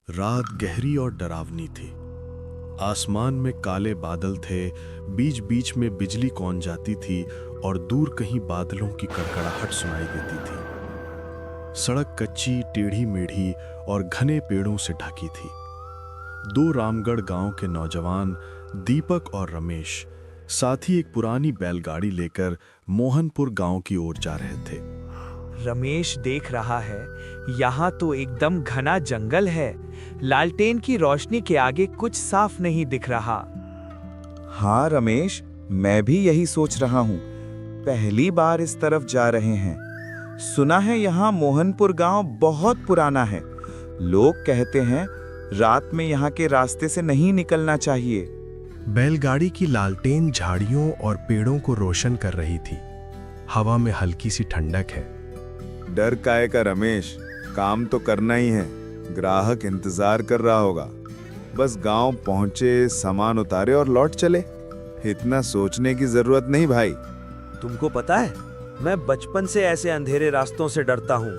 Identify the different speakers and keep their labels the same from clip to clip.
Speaker 1: रात गहरी और डरावनी थी। आसमान में काले बादल थे, बीच बीच में बिजली कौन जाती थी और दूर कहीं बादलों की कड़कड़ाहट सुनाई देती थी। सड़क कच्ची, टेढ़ी मेढ़ी और घने पेड़ों से ढकी थी। दो रामगढ़ गांव के नौजवान दीपक और रमेश साथ ही एक पुरानी बैलगाड़ी लेकर मोहनपुर गांव की ओर जा रहे थे।
Speaker 2: रमेश देख रहा है, यहाँ तो एकदम घना जंगल है। लालटेन की रोशनी के आगे कुछ साफ नहीं दिख रहा।
Speaker 3: हाँ रमेश, मैं भी यही सोच रहा हूँ। पहली बार इस तरफ जा रहे हैं। सुना है यहाँ मोहनपुर गांव बहुत पुराना है। लोग कहते हैं रात में यहाँ के रास्ते से नहीं निकलना चाहिए।
Speaker 4: बैलगाड़ी की लालटेन झाड़ियों और पेड़ों को रोशन कर रही थी। हवा में हल्की सी ठंडक है।
Speaker 3: डर काहे का रमेश, काम तो करना ही है। ग्राहक इंतजार कर रहा होगा। बस गांव पहुंचे, सामान उतारे और लौट चले। इतना सोचने की जरूरत नहीं भाई।
Speaker 2: तुमको पता है, मैं बचपन से ऐसे अंधेरे रास्तों से डरता हूँ।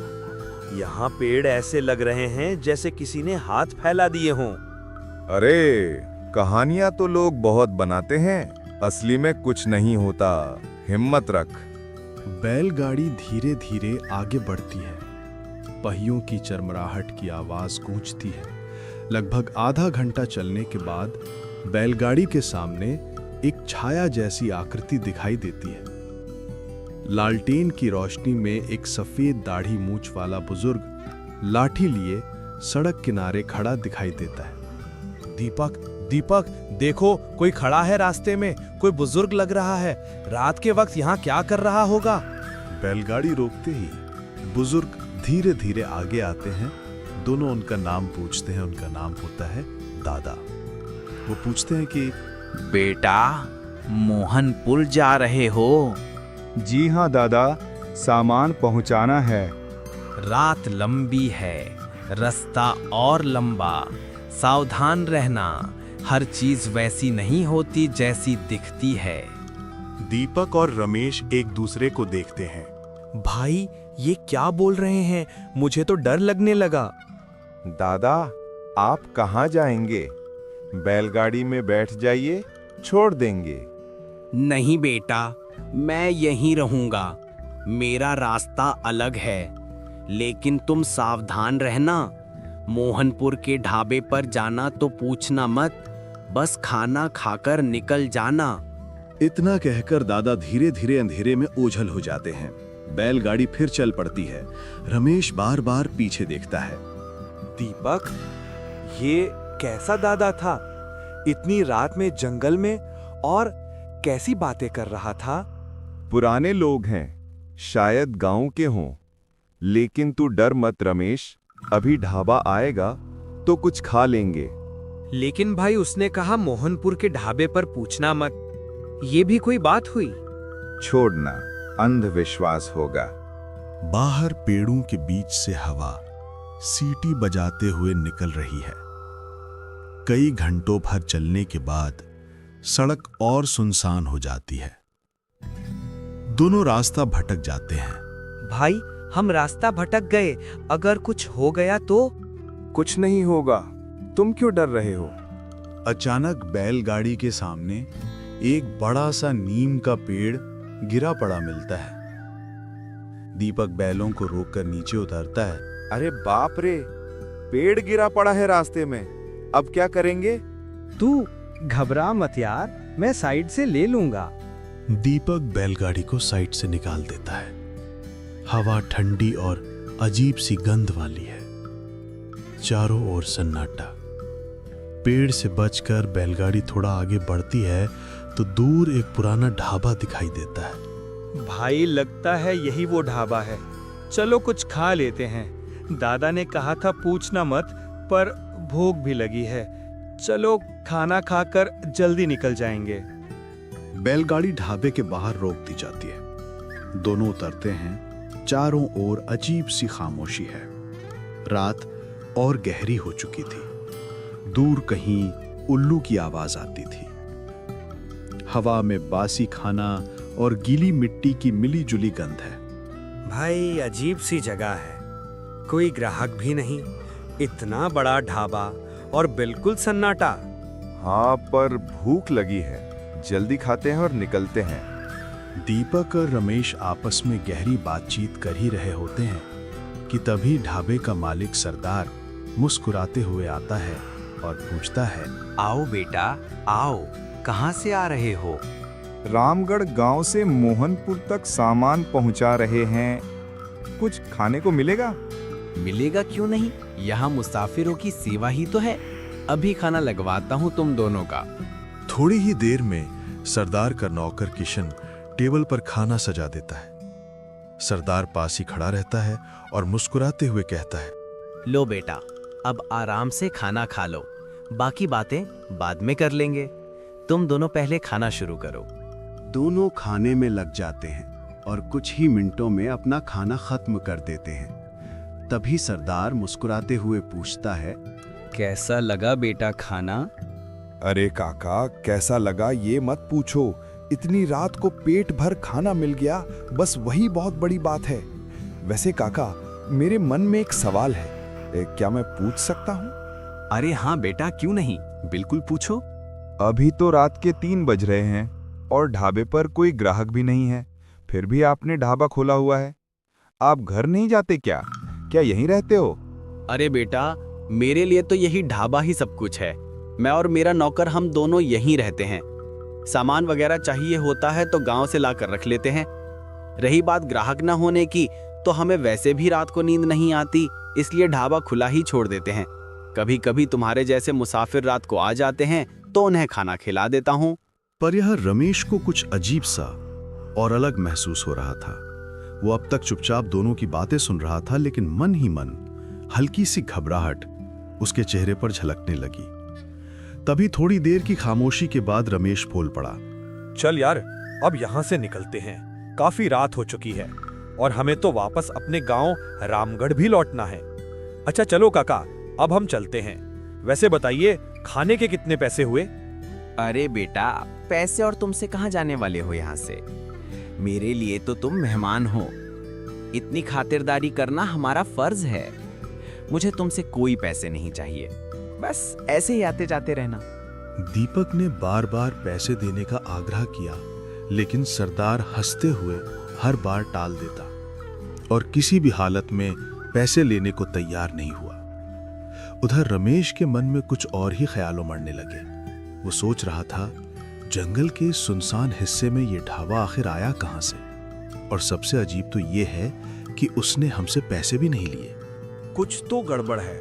Speaker 2: यहाँ पेड़ ऐसे लग रहे हैं जैसे किसी ने हाथ फैला दिए हों।
Speaker 3: अरे, कहानियां तो लोग बहुत बनाते हैं, असली में कुछ नहीं होता। हिम्मत रख।
Speaker 1: बैलगाड़ी धीरे धीरे आगे बढ़ती है। पहियों की चरमराहट की आवाज गूंजती है। लगभग आधा घंटा चलने के बाद बैलगाड़ी के सामने एक छाया जैसी आकृति दिखाई देती है। लालटेन की रोशनी में एक सफेद दाढ़ी मूंछ वाला बुजुर्ग लाठी लिए सड़क किनारे खड़ा दिखाई देता है।
Speaker 2: दीपक, देखो, कोई खड़ा है रास्ते में। कोई बुजुर्ग लग रहा है। रात के वक्त यहाँ क्या कर रहा होगा?
Speaker 1: बैलगाड़ी रोकते ही बुजुर्ग धीरे धीरे आगे आते हैं। दोनों उनका नाम पूछते हैं। उनका नाम होता है दादा। वो पूछते हैं कि
Speaker 5: बेटा, मोहनपुर जा रहे हो?
Speaker 3: जी हाँ दादा, सामान पहुंचाना है।
Speaker 5: रात लंबी है, रास्ता और लंबा। सावधान रहना, हर चीज वैसी नहीं होती जैसी दिखती है।
Speaker 1: दीपक और रमेश एक दूसरे को देखते हैं।
Speaker 2: भाई, ये क्या बोल रहे हैं? मुझे तो डर लगने लगा।
Speaker 3: दादा, आप कहाँ जाएंगे? बैलगाड़ी में बैठ जाइए, छोड़ देंगे।
Speaker 5: नहीं बेटा, मैं यहीं रहूंगा। मेरा रास्ता अलग है, लेकिन तुम सावधान रहना। मोहनपुर के ढाबे पर जाना तो पूछना मत, बस खाना खाकर निकल जाना।
Speaker 1: इतना कहकर दादा धीरे धीरे अंधेरे में ओझल हो जाते हैं। बैलगाड़ी फिर चल पड़ती है। रमेश बार बार पीछे देखता है।
Speaker 2: दीपक, ये कैसा दादा था? इतनी रात में जंगल में, और कैसी बातें कर रहा था?
Speaker 3: पुराने लोग हैं, शायद गांव के हों। लेकिन तू डर मत रमेश, अभी ढाबा आएगा तो कुछ खा लेंगे।
Speaker 2: लेकिन भाई, उसने कहा मोहनपुर के ढाबे पर पूछना मत। ये भी कोई बात हुई?
Speaker 3: छोड़ना, अंधविश्वास होगा।
Speaker 1: बाहर पेड़ों के बीच से हवा सीटी बजाते हुए निकल रही है। कई घंटों भर चलने के बाद सड़क और सुनसान हो जाती है। दोनों रास्ता भटक जाते हैं।
Speaker 2: भाई, हम रास्ता भटक गए। अगर कुछ हो गया तो?
Speaker 3: कुछ नहीं होगा, तुम क्यों डर रहे हो?
Speaker 1: अचानक बैलगाड़ी के सामने एक बड़ा सा नीम का पेड़ गिरा पड़ा मिलता है। दीपक बैलों को रोककर नीचे उतरता है।
Speaker 3: अरे बाप रे, पेड़ गिरा पड़ा है रास्ते में। अब क्या करेंगे?
Speaker 2: तू घबरा मत यार, मैं साइड से ले लूंगा।
Speaker 1: दीपक बैलगाड़ी को साइड से निकाल देता है। हवा ठंडी और अजीब सी गंध वाली है। चारों ओर सन्नाटा। पेड़ से बचकर बैलगाड़ी थोड़ा आगे बढ़ती है तो दूर एक पुराना ढाबा दिखाई देता है।
Speaker 2: भाई, लगता है यही वो ढाबा है। चलो कुछ खा लेते हैं। दादा ने कहा था पूछना मत, पर भूख भी लगी है। चलो खाना खाकर जल्दी निकल जाएंगे।
Speaker 1: बैलगाड़ी ढाबे के बाहर रोक दी जाती है। दोनों उतरते हैं। चारों ओर अजीब सी खामोशी है। रात और गहरी हो चुकी थी। दूर कहीं उल्लू की आवाज आती थी। हवा में बासी खाना और गीली मिट्टी की मिली-जुली गंध है।
Speaker 2: भाई, अजीब सी जगह है। कोई ग्राहक भी नहीं, इतना बड़ा ढाबा और बिल्कुल सन्नाटा।
Speaker 3: हाँ, पर भूख लगी है, जल्दी खाते हैं और निकलते हैं।
Speaker 1: दीपक और रमेश आपस में गहरी बातचीत कर ही रहे होते हैं कि तभी ढाबे का मालिक सरदार मुस्कुराते हुए आता है और पूछता है,
Speaker 6: आओ बेटा, आओ। कहाँ से आ रहे हो?
Speaker 3: रामगढ़ गांव से मोहनपुर तक सामान पहुंचा रहे हैं। कुछ खाने को मिलेगा?
Speaker 5: मिलेगा क्यों नहीं, यहाँ मुसाफिरों की सेवा ही तो है। अभी खाना लगवाता हूँ तुम दोनों का।
Speaker 1: थोड़ी ही देर में सरदार का नौकर किशन टेबल पर खाना सजा देता है। सरदार पास ही खड़ा रहता है और मुस्कुराते हुए कहता है,
Speaker 5: लो बेटा, अब आराम से खाना खा लो, बाकी बातें बाद में कर लेंगे। तुम दोनों पहले खाना शुरू करो।
Speaker 1: दोनों खाने में लग जाते हैं और कुछ ही मिनटों में अपना खाना खत्म कर देते हैं। तभी सरदार मुस्कुराते हुए पूछता है,
Speaker 6: कैसा लगा बेटा खाना?
Speaker 3: अरे काका, कैसा लगा ये मत पूछो। इतनी रात को पेट भर खाना मिल गया, बस वही बहुत बड़ी बात है। वैसे काका, मेरे मन में एक सवाल है, क्या मैं पूछ सकता हूँ?
Speaker 6: अरे हाँ बेटा, क्यों नहीं, बिल्कुल पूछो।
Speaker 3: अभी तो रात के 3 बज रहे हैं और ढाबे पर कोई ग्राहक भी नहीं है, फिर भी आपने ढाबा खोला हुआ है। आप घर नहीं जाते क्या? क्या यहीं रहते हो?
Speaker 5: अरे बेटा, मेरे लिए तो यही ढाबा ही सब कुछ है। मैं और मेरा नौकर हम दोनों यहीं रहते हैं। सामान वगैरह चाहिए होता है तो गांव से लाकर रख लेते हैं। रही बात ग्राहक न होने की, तो हमें वैसे भी रात को नींद नहीं आती, इसलिए ढाबा खुला ही छोड़ देते हैं। कभी कभी तुम्हारे जैसे मुसाफिर रात को आ जाते हैं तो उन्हें खाना खिला देता हूँ।
Speaker 1: पर यह रमेश को कुछ अजीब सा और अलग महसूस हो रहा था। वो अब तक चुपचाप दोनों की बातें सुन रहा था, लेकिन मन ही मन हल्की सी घबराहट उसके चेहरे पर झलकने लगी। तभी थोड़ी देर की खामोशी के बाद रमेश बोल पड़ा,
Speaker 2: चल यार, अब यहाँ से निकलते हैं। काफी रात हो चुकी है और हमें तो वापस अपने गांव रामगढ़ भी लौटना है। अच्छा चलो काका, अब हम चलते हैं। वैसे बताइए, खाने के कितने पैसे हुए?
Speaker 5: अरे बेटा, पैसे और तुमसे कहाँ जाने वाले हो यहाँ से? मेरे लिए तो तुम मेहमान हो। इतनी खातिरदारी करना हमारा फर्ज है। मुझे तुमसे कोई पैसे नहीं चाहिए, बस ऐसे ही आते जाते रहना।
Speaker 1: दीपक ने बार बार पैसे देने का आग्रह किया, लेकिन सरदार हंसते हुए हर बार टाल देता और किसी भी हालत में पैसे लेने को तैयार नहीं हुआ। उधर रमेश के मन में कुछ और ही ख्याल उमड़ने लगे। वो सोच रहा था, जंगल के इस सुनसान हिस्से में ये ढाबा आखिर आया कहां से? और सबसे अजीब तो ये है कि उसने हमसे पैसे भी नहीं लिए।
Speaker 2: कुछ तो गड़बड़ है,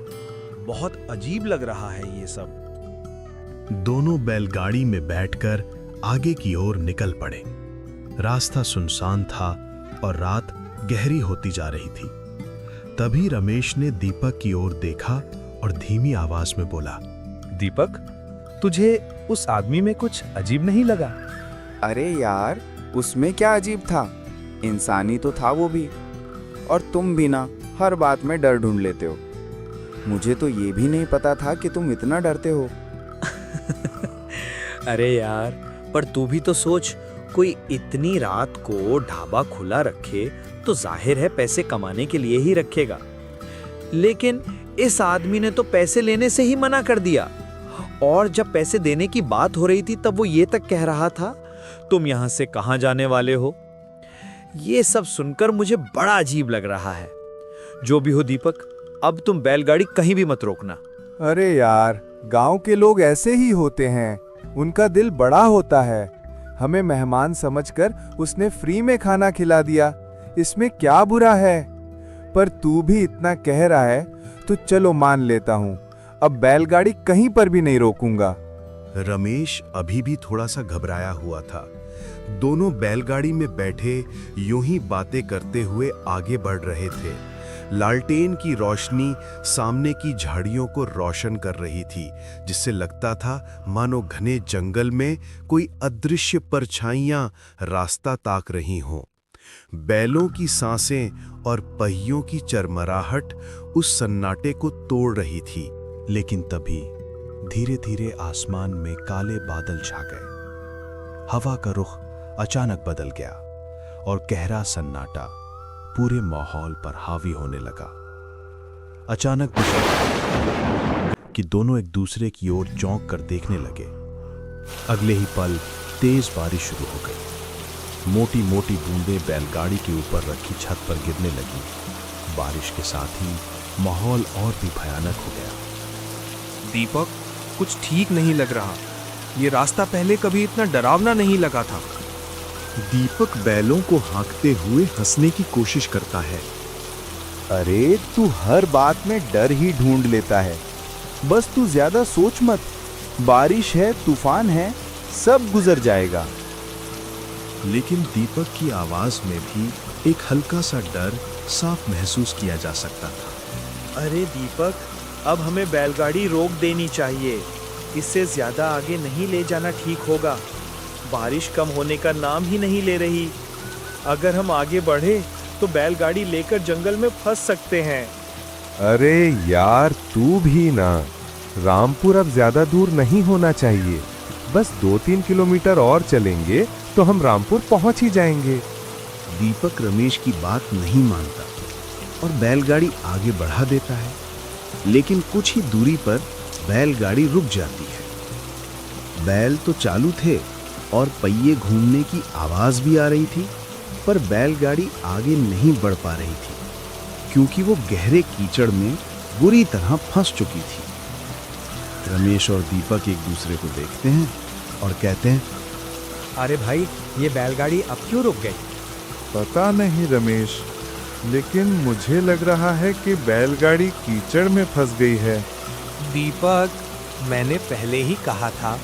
Speaker 2: बहुत अजीब लग रहा है ये सब।
Speaker 1: दोनों बैलगाड़ी में बैठकर आगे की ओर निकल पड़े। रास्ता सुनसान था और रात गहरी होती जा रही थी। तभी रमेश ने दीपक की ओर देखा और धीमी आवाज में बोला,
Speaker 2: दीपक, तुझे उस आदमी में कुछ अजीब नहीं लगा?
Speaker 7: अरे यार, उसमें क्या अजीब था? इंसानी तो था वो भी। और तुम भी ना हर बात में डर ढूंढ लेते हो। मुझे तो ये भी नहीं पता था कि तुम इतना डरते हो।
Speaker 2: अरे यार, पर तू भी तो सोच, कोई इतनी रात को ढाबा खुला रखे तो जाहिर है पैसे कमाने के लिए ही रखेगा। लेकिन इस आदमी ने तो पैसे लेने से ही मना कर दिया, और जब पैसे देने की बात हो रही थी तब वो ये तक कह रहा था, तुम यहां से कहां जाने वाले हो? ये सब सुनकर मुझे बड़ा अजीब लग रहा है। जो भी हो दीपक, अब तुम बैलगाड़ी कहीं भी मत रोकना।
Speaker 3: अरे यार, गांव के लोग ऐसे ही होते हैं, उनका दिल बड़ा होता है। हमें मेहमान समझकर उसने फ्री में खाना खिला दिया, इसमें क्या बुरा है? पर तू भी इतना कह रहा है तो चलो मान लेता हूँ, अब बैलगाड़ी कहीं पर भी नहीं रोकूंगा।
Speaker 1: रमेश अभी भी थोड़ा सा घबराया हुआ था। दोनों बैलगाड़ी में बैठे यूं ही बातें करते हुए आगे बढ़ रहे थे। लालटेन की रोशनी सामने की झाड़ियों को रोशन कर रही थी, जिससे लगता था मानो घने जंगल में कोई अदृश्य परछाइयां रास्ता ताक रही हों। बैलों की सांसें और पहियों की चरमराहट उस सन्नाटे को तोड़ रही थी। लेकिन तभी धीरे धीरे आसमान में काले बादल छा गए। हवा का रुख अचानक बदल गया और गहरा सन्नाटा पूरे माहौल पर हावी होने लगा। अचानक दिशा कि दोनों एक दूसरे की ओर चौंक कर देखने लगे। अगले ही पल तेज बारिश शुरू हो गई। मोटी मोटी बूंदें बैलगाड़ी के ऊपर रखी छत पर गिरने लगी। बारिश के साथ ही माहौल और भी भयानक हो गया।
Speaker 8: दीपक, कुछ ठीक नहीं लग रहा। ये रास्ता पहले कभी इतना डरावना नहीं लगा था।
Speaker 1: दीपक बैलों को हाँकते हुए हंसने की कोशिश करता है।
Speaker 7: अरे तू हर बात में डर ही ढूंढ लेता है। बस तू ज्यादा सोच मत। बारिश है, तूफान है, सब गुजर जाएगा।
Speaker 1: लेकिन दीपक की आवाज में भी एक हल्का सा डर साफ महसूस किया जा सकता था।
Speaker 2: अरे दीपक, अब हमें बैलगाड़ी रोक देनी चाहिए। इससे ज्यादा आगे नहीं ले जाना ठीक होगा। बारिश कम होने का नाम ही नहीं ले रही। अगर हम आगे बढ़े तो बैलगाड़ी लेकर जंगल में फंस सकते हैं।
Speaker 9: अरे यार, तू भी ना। रामपुर अब ज्यादा दूर नहीं होना चाहिए। बस 2-3 किलोमीटर और चलेंगे तो हम रामपुर पहुंच ही जाएंगे।
Speaker 1: दीपक रमेश की बात नहीं मानता और बैलगाड़ी आगे बढ़ा देता है। लेकिन कुछ ही दूरी पर बैलगाड़ी रुक जाती है। बैल तो चालू थे और पहिए घूमने की आवाज भी आ रही थी, पर बैलगाड़ी आगे नहीं बढ़ पा रही थी क्योंकि वो गहरे कीचड़ में बुरी तरह फंस चुकी थी। रमेश और दीपक एक दूसरे को देखते हैं और कहते हैं,
Speaker 2: अरे भाई, ये बैलगाड़ी अब क्यों रुक गई?
Speaker 9: पता नहीं रमेश, लेकिन मुझे लग रहा है कि बैलगाड़ी कीचड़ में फंस गई है।
Speaker 8: दीपक, मैंने पहले ही कहा था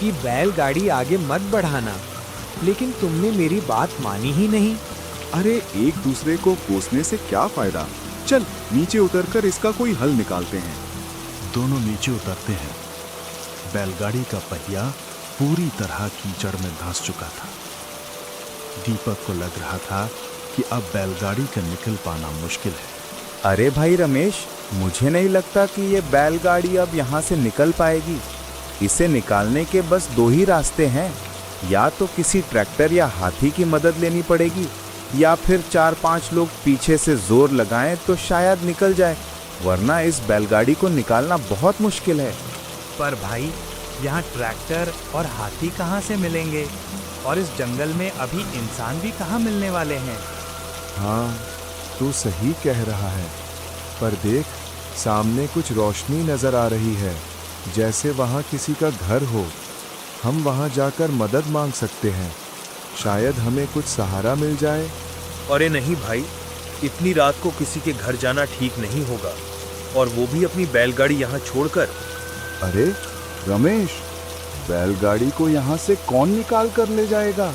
Speaker 8: कि बैलगाड़ी आगे मत बढ़ाना, लेकिन तुमने मेरी बात मानी ही नहीं।
Speaker 10: अरे एक दूसरे को कोसने से क्या फायदा? चल नीचे उतरकर इसका कोई हल निकालते हैं।
Speaker 1: दोनों नीचे उतरते हैं। बैलगाड़ी का पहिया पूरी तरह कीचड़ में धंस चुका था। दीपक को लग रहा था कि अब बैलगाड़ी का निकल पाना मुश्किल है।
Speaker 7: अरे भाई रमेश, मुझे नहीं लगता कि ये बैलगाड़ी अब यहाँ से निकल पाएगी। इसे निकालने के बस 2 ही रास्ते हैं। या तो किसी ट्रैक्टर या हाथी की मदद लेनी पड़ेगी, या फिर 4-5 लोग पीछे से जोर लगाएं तो शायद निकल जाए, वरना इस बैलगाड़ी को निकालना बहुत मुश्किल है।
Speaker 2: पर भाई, यहाँ ट्रैक्टर और हाथी कहाँ से मिलेंगे? और इस जंगल में अभी इंसान भी कहाँ मिलने वाले हैं?
Speaker 9: हाँ, तू सही कह रहा है। पर देख, सामने कुछ रोशनी नजर आ रही है, जैसे वहाँ किसी का घर हो। हम वहाँ जाकर मदद मांग सकते हैं। शायद हमें कुछ सहारा मिल जाए।
Speaker 2: अरे नहीं भाई, इतनी रात को किसी के घर जाना ठीक नहीं होगा, और वो भी अपनी बैलगाड़ी यहाँ छोड़कर।
Speaker 10: अरे रमेश, बैलगाड़ी को यहाँ से कौन निकाल कर ले जाएगा?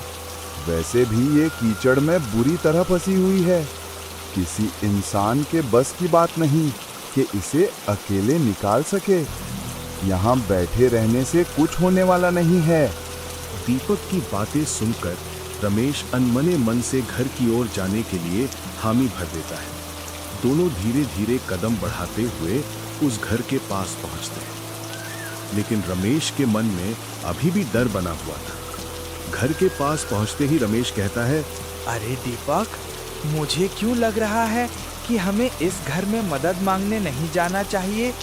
Speaker 10: वैसे भी ये कीचड़ में बुरी तरह फंसी हुई है। किसी इंसान के बस की बात नहीं कि इसे अकेले निकाल सके। यहाँ बैठे रहने से कुछ होने वाला नहीं है।
Speaker 1: दीपक की बातें सुनकर रमेश अनमने मन से घर की ओर जाने के लिए हामी भर देता है। दोनों धीरे धीरे कदम बढ़ाते हुए उस घर के पास पहुंचते हैं। लेकिन रमेश के मन में अभी भी डर बना हुआ था। घर के पास पहुंचते ही रमेश कहता है,
Speaker 2: अरे दीपक, मुझे क्यों लग रहा है कि हमें इस घर में मदद मांगने नहीं जाना चाहिए।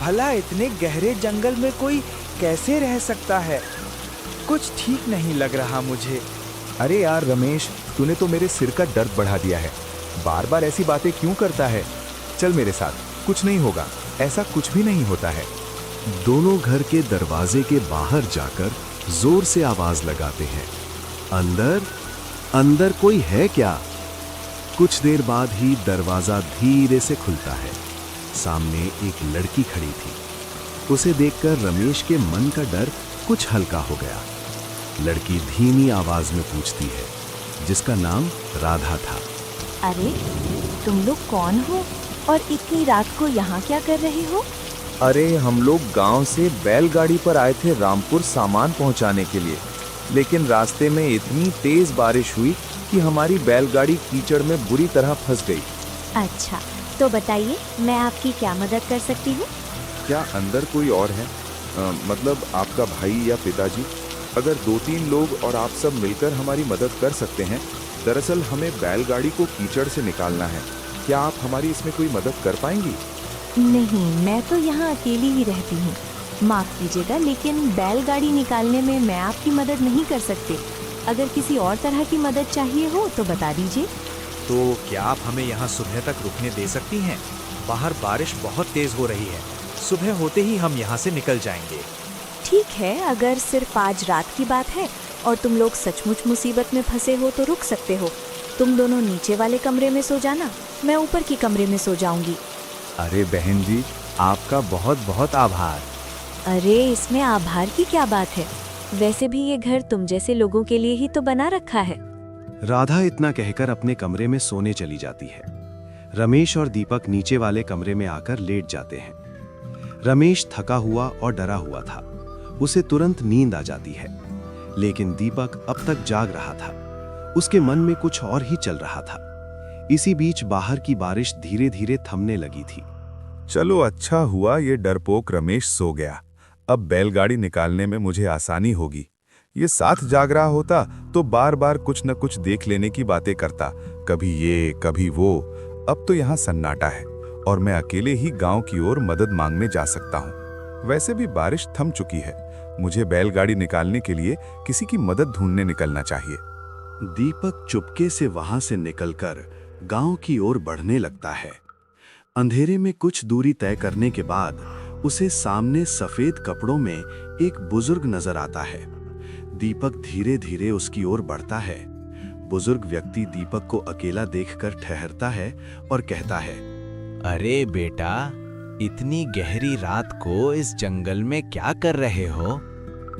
Speaker 2: भला इतने गहरे जंगल में कोई कैसे रह सकता है? कुछ ठीक नहीं लग रहा मुझे।
Speaker 3: अरे यार रमेश, तूने तो मेरे सिर का दर्द बढ़ा दिया है। बार बार ऐसी बातें क्यों करता है? चल मेरे साथ, कुछ नहीं होगा। ऐसा कुछ भी नहीं होता है।
Speaker 1: दोनों घर के दरवाजे के बाहर जाकर जोर से आवाज लगाते हैं, अंदर अंदर कोई है क्या? कुछ देर बाद ही दरवाजा धीरे से खुलता है। सामने एक लड़की खड़ी थी। उसे देखकर रमेश के मन का डर कुछ हल्का हो गया। लड़की धीमी आवाज में पूछती है, जिसका नाम राधा था।
Speaker 11: अरे तुम लोग कौन हो और इतनी रात को यहाँ क्या कर रहे हो?
Speaker 7: अरे हम लोग गांव से बैलगाड़ी पर आए थे रामपुर सामान पहुंचाने के लिए, लेकिन रास्ते में इतनी तेज बारिश हुई कि हमारी बैलगाड़ी कीचड़ में बुरी तरह फंस गई।
Speaker 11: अच्छा, तो बताइए मैं आपकी क्या मदद कर सकती हूँ?
Speaker 10: क्या अंदर कोई और है? मतलब आपका भाई या पिताजी? अगर 2-3 लोग और आप सब मिलकर हमारी मदद कर सकते हैं। दरअसल हमें बैलगाड़ी को कीचड़ से निकालना है। क्या आप हमारी इसमें कोई मदद कर पाएंगी?
Speaker 11: नहीं, मैं तो यहाँ अकेली ही रहती हूँ। माफ़ कीजिएगा, लेकिन बैलगाड़ी निकालने में मैं आपकी मदद नहीं कर सकती। अगर किसी और तरह की मदद चाहिए हो तो बता दीजिए।
Speaker 8: तो क्या आप हमें यहाँ सुबह तक रुकने दे सकती हैं? बाहर बारिश बहुत तेज हो रही है। सुबह होते ही हम यहाँ से निकल जाएंगे।
Speaker 11: ठीक है, अगर सिर्फ आज रात की बात है और तुम लोग सचमुच मुसीबत में फंसे हो तो रुक सकते हो। तुम दोनों नीचे वाले कमरे में सो जाना, मैं ऊपर की कमरे में सो जाऊंगी।
Speaker 3: अरे बहन जी, आपका बहुत बहुत आभार।
Speaker 11: अरे इसमें आभार की क्या बात है? वैसे भी ये घर तुम जैसे लोगों के लिए ही तो बना रखा है।
Speaker 1: राधा इतना कहकर अपने कमरे में सोने चली जाती है। रमेश और दीपक नीचे वाले कमरे में आकर लेट जाते हैं। रमेश थका हुआ और डरा हुआ था। उसे तुरंत नींद आ जाती है, लेकिन दीपक अब तक जाग रहा था। उसके मन में कुछ और ही चल रहा था। इसी बीच बाहर की बारिश धीरे धीरे थमने लगी थी।
Speaker 10: चलो अच्छा हुआ ये डरपोक रमेश सो गया। अब बैलगाड़ी निकालने में मुझे आसानी होगी। ये साथ जाग रहा होता तो बार बार कुछ न कुछ देख लेने की बातें करता, कभी ये कभी वो। अब तो यहाँ सन्नाटा है और मैं अकेले ही गांव की ओर मदद मांगने जा सकता हूँ। वैसे भी बारिश थम चुकी है। मुझे बैलगाड़ी निकालने के लिए किसी की मदद ढूंढने निकलना चाहिए।
Speaker 1: दीपक चुपके से वहां से निकलकर गांव की ओर बढ़ने लगता है। अंधेरे में कुछ दूरी तय करने के बाद उसे सामने सफेद कपड़ों में एक बुजुर्ग नजर आता है। दीपक धीरे धीरे उसकी ओर बढ़ता है। बुजुर्ग व्यक्ति दीपक को अकेला देखकर ठहरता है और कहता है,
Speaker 5: अरे बेटा, इतनी गहरी रात को इस जंगल में क्या कर रहे हो?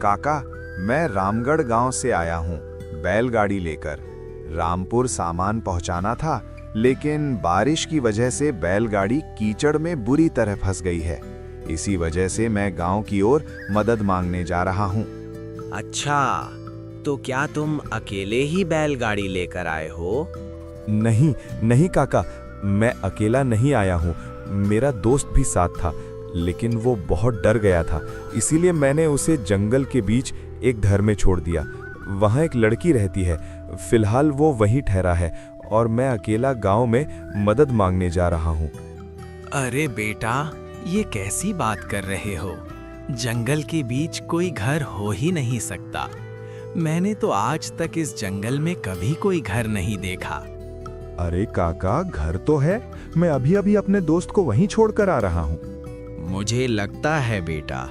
Speaker 3: काका, मैं रामगढ़ गांव से आया हूँ बैलगाड़ी लेकर। रामपुर सामान पहुंचाना था, लेकिन बारिश की वजह से बैलगाड़ी कीचड़ में बुरी तरह फंस गई है। इसी वजह से मैं गांव की ओर मदद मांगने जा रहा हूँ।
Speaker 5: अच्छा, तो क्या तुम अकेले ही बैलगाड़ी लेकर आए हो?
Speaker 3: नहीं नहीं काका, मैं अकेला नहीं आया हूँ। मेरा दोस्त भी साथ था, लेकिन वो बहुत डर गया था। इसीलिए मैंने उसे जंगल के बीच एक घर में छोड़ दिया। वहाँ एक लड़की रहती है। फिलहाल वो वहीं ठहरा है और मैं अकेला गांव में मदद मांगने जा रहा हूँ।
Speaker 5: अरे बेटा, ये कैसी बात कर रहे हो? जंगल के बीच कोई घर हो ही नहीं सकता। मैंने तो आज तक इस जंगल में कभी कोई घर नहीं देखा।
Speaker 10: अरे काका, घर तो है। मैं अभी अभी अपने दोस्त को वहीं छोड़कर आ रहा हूँ।
Speaker 5: मुझे लगता है बेटा,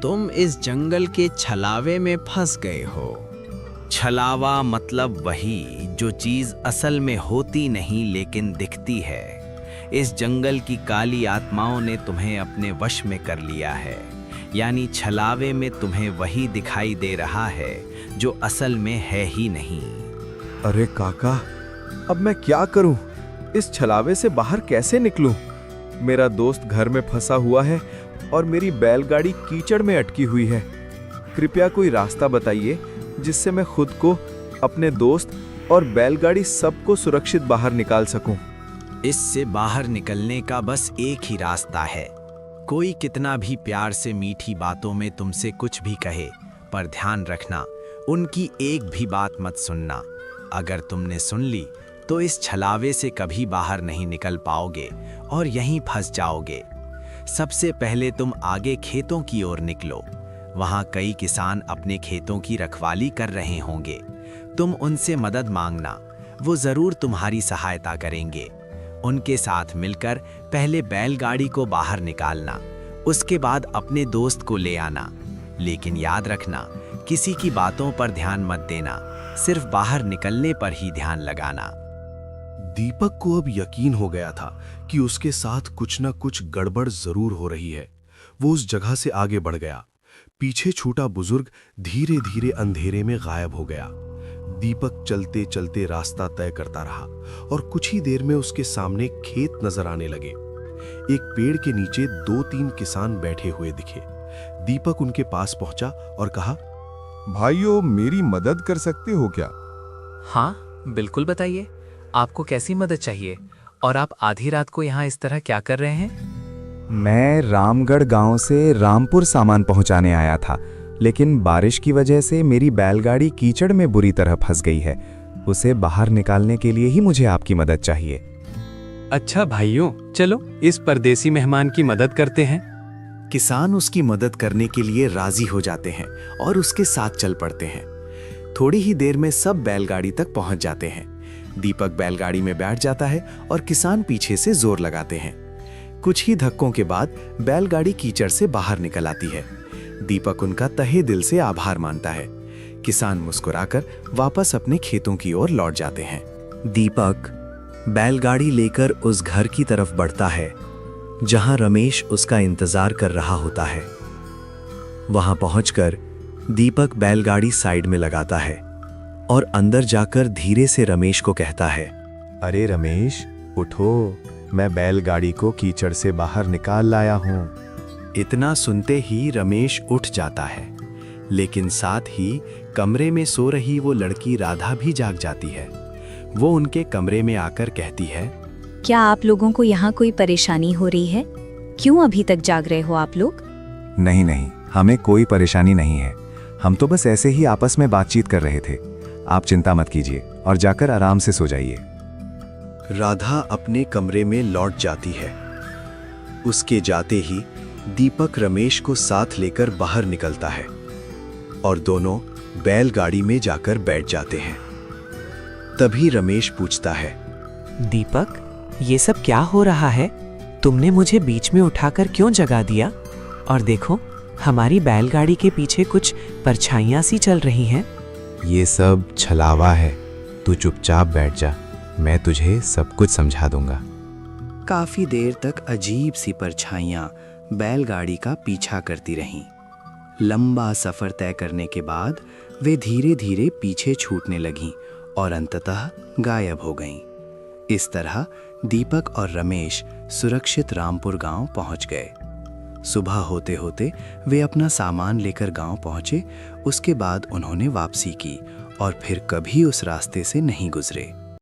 Speaker 5: तुम इस जंगल के छलावे में फंस गए हो। छलावा मतलब वही जो चीज असल में होती नहीं लेकिन दिखती है। इस जंगल की काली आत्माओं ने तुम्हें अपने वश में कर लिया है। यानी छलावे में तुम्हें वही दिखाई दे रहा है जो असल में है ही नहीं।
Speaker 3: अरे काका, अब मैं क्या करूं? इस छलावे से बाहर कैसे निकलूं? मेरा दोस्त घर में फंसा हुआ है और मेरी बैलगाड़ी कीचड़ में अटकी हुई है। कृपया कोई रास्ता बताइए जिससे मैं खुद को, अपने दोस्त और बैलगाड़ी सबको सुरक्षित बाहर निकाल सकूं।
Speaker 5: इससे बाहर निकलने का बस एक ही रास्ता है। कोई कितना भी प्यार से मीठी बातों में तुमसे कुछ भी कहे, पर ध्यान रखना, उनकी एक भी बात मत सुनना। अगर तुमने सुन ली तो इस छलावे से कभी बाहर नहीं निकल पाओगे और यहीं फंस जाओगे। सबसे पहले तुम आगे खेतों की ओर निकलो। वहां कई किसान अपने खेतों की रखवाली कर रहे होंगे। तुम उनसे मदद मांगना, वो जरूर तुम्हारी सहायता करेंगे। उनके साथ मिलकर पहले बैलगाड़ी को बाहर निकालना, उसके बाद अपने दोस्त को ले आना। लेकिन याद रखना, किसी की बातों पर ध्यान मत देना, सिर्फ बाहर निकलने पर ही ध्यान लगाना।
Speaker 1: दीपक को अब यकीन हो गया था कि उसके साथ कुछ न कुछ गड़बड़ जरूर हो रही है। वो उस जगह से आगे बढ़ गया। पीछे छूटा बुजुर्ग धीरे धीरे अंधेरे में गायब हो गया। दीपक चलते चलते रास्ता तय करता रहा और कुछ ही देर में उसके सामने खेत नजर आने लगे। एक पेड़ के नीचे 2-3 किसान बैठे हुए दिखे। दीपक उनके पास पहुंचा और कहा,
Speaker 10: भाइयों, मेरी मदद कर सकते हो क्या?
Speaker 12: हाँ, बिल्कुल बताइए, आपको कैसी मदद चाहिए और आप आधी रात को यहाँ इस तरह क्या कर रहे हैं?
Speaker 3: मैं रामगढ़ गांव से रामपुर सामान पहुंचाने आया था, लेकिन बारिश की वजह से मेरी बैलगाड़ी कीचड़ में बुरी तरह फंस गई है। उसे बाहर निकालने के लिए ही मुझे आपकी मदद चाहिए।
Speaker 13: अच्छा भाइयों, चलो इस परदेसी मेहमान की मदद करते हैं।
Speaker 3: किसान उसकी मदद करने के लिए राजी हो जाते हैं और उसके साथ चल पड़ते हैं। थोड़ी ही देर में सब बैलगाड़ी तक पहुंच जाते हैं। दीपक बैलगाड़ी में बैठ जाता है और किसान पीछे से जोर लगाते हैं। कुछ ही धक्कों के बाद बैलगाड़ी कीचड़ से बाहर निकल आती है। दीपक उनका तहे दिल से आभार मानता है। किसान मुस्कुराकर वापस अपने खेतों की ओर लौट जाते हैं।
Speaker 14: दीपक बैलगाड़ी लेकर उस घर की तरफ बढ़ता है जहां रमेश उसका इंतजार कर रहा होता है। वहां पहुंचकर दीपक बैलगाड़ी साइड में लगाता है और अंदर जाकर धीरे से रमेश को कहता है,
Speaker 9: अरे रमेश, उठो, मैं बैलगाड़ी को कीचड़ से बाहर निकाल लाया हूँ।
Speaker 3: इतना सुनते ही रमेश उठ जाता है, लेकिन साथ ही कमरे में सो रही वो लड़की राधा भी जाग जाती है। वो उनके कमरे में आकर कहती है,
Speaker 11: क्या आप लोगों को यहाँ कोई परेशानी हो रही है? क्यों अभी तक जाग रहे हो आप लोग?
Speaker 15: नहीं नहीं, हमें कोई परेशानी नहीं है। हम तो बस ऐसे ही आपस में बातचीत कर रहे थे। आप चिंता मत कीजिए और जाकर आराम से सो जाइए।
Speaker 14: राधा अपने कमरे में लौट जाती है। उसके जाते ही दीपक रमेश को साथ लेकर बाहर निकलता है और दोनों बैलगाड़ी में जाकर बैठ जाते हैं। तभी रमेश पूछता है,
Speaker 8: दीपक, ये सब क्या हो रहा है? तुमने मुझे बीच में उठाकर क्यों जगा दिया? और देखो, हमारी बैलगाड़ी के पीछे कुछ परछाइयां सी चल रही हैं।
Speaker 15: ये सब छलावा है। तू चुपचाप बैठ जा, मैं तुझे सब कुछ समझा दूंगा।
Speaker 3: काफी देर तक अजीब सी परछाइयां बैलगाड़ी का पीछा करती रहीं। लंबा सफर तय करने के बाद वे धीरे धीरे पीछे छूटने लगीं और अंततः गायब हो गईं। इस तरह दीपक और रमेश सुरक्षित रामपुर गांव पहुंच गए। सुबह होते होते वे अपना सामान लेकर गांव पहुंचे। उसके बाद उन्होंने वापसी की और फिर कभी उस रास्ते से नहीं गुजरे।